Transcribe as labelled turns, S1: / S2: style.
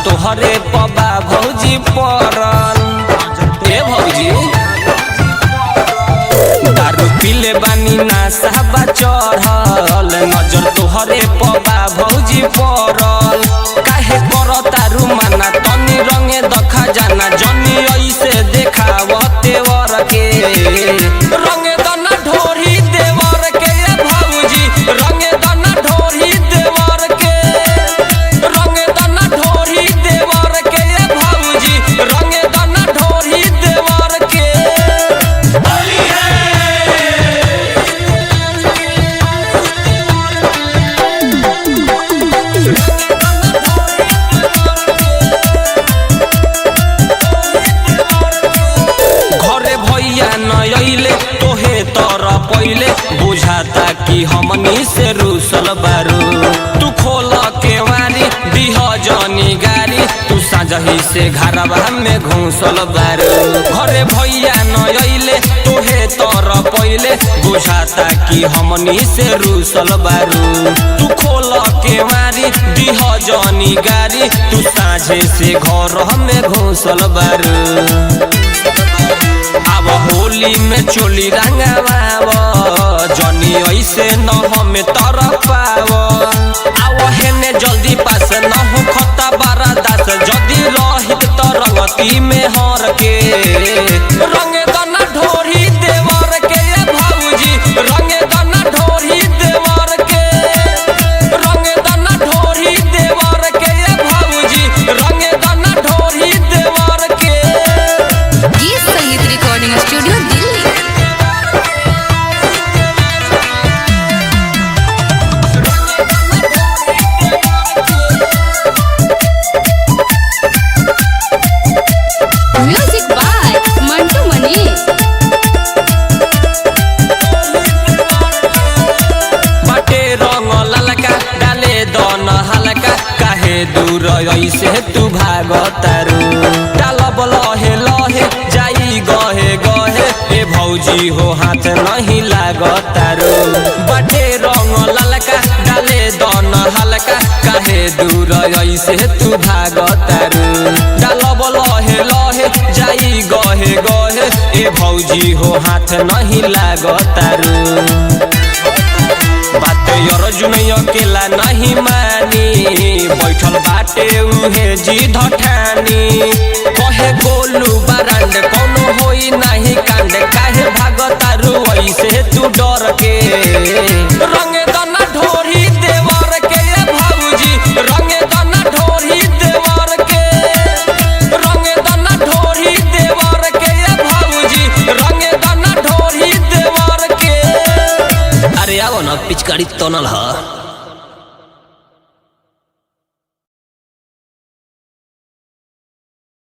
S1: तोहरे पबा भौजी परल। ए भौजी दारू पीले बानी नासाबा चढ़ल, नजर तोहरे पबा भौजी परल। काहे कर तारू माना तनी रंगे दखा जाना, जनी ऐसे देखाव तेवर के। रंगे दना ढोरी देवर के भौजी, रंगे दना ढोरी देवर के, रंगे दना ढोरी देवर के भौजी, रंगे दना ढोरी देवर के। घरे भैया नइले तोहे तर पहिले, बुझाता कि हमनी से रूसल बारू। तू खोल के वारी दिह जनी गारी, तू साझही से घरवा में घुसल बारू। घरे भैया नइले तोहे तर पहिले, बुझाता कि हमनी से रूसल बारू। तू खोल के वारी दिह जनी गारी, तू साझे से घर में घुसल बारू। अब होली में चोली रंगवाव, जनी ऐसे न हमें तरपाव। आव हेने जल्दी पास न हो खता बारा दास, जदी रहित त रंगती में हर के। रंगे दना ढोरी देवर के भौजी, रंगे दना ढोरी देवर के, रंगे दना ढोरी देवर के भौजी, रंगे दना ढोरी देवर के।
S2: गीत संगीत recording studio Delhi. Music by Mantu Manish.
S1: बाटे रंग ललका डाले दन हल्का, काहे दूर ऐसे तू भागतारू। डालब लहे लहे जाई गहे गहे, ए भौजी हो हाथ नहीं लागतारू। बाटे रंग ललका डाले दन हल्का, काहे दूर ऐसे तू भागतारू। डालब लहे लहे जाई गहे गहे, ए भौजी हो हाथ नहीं लागतारू। बात अर्जुन अकेला नहीं मानी, बैठल बाटे उहे जिद ठानी। कहे गोलू बरांड कोनो होई नहीं कांड, काहे भागतारू ऐसे तू डर के। रंगे दना ढोरी देवर के भौजी, रंगे दना ढोरी देवर के, रंगे दना ढोरी देवर के भौजी, रंगे दना ढोरी देवर के। अरे आओ ना पिचकारी तनल ह।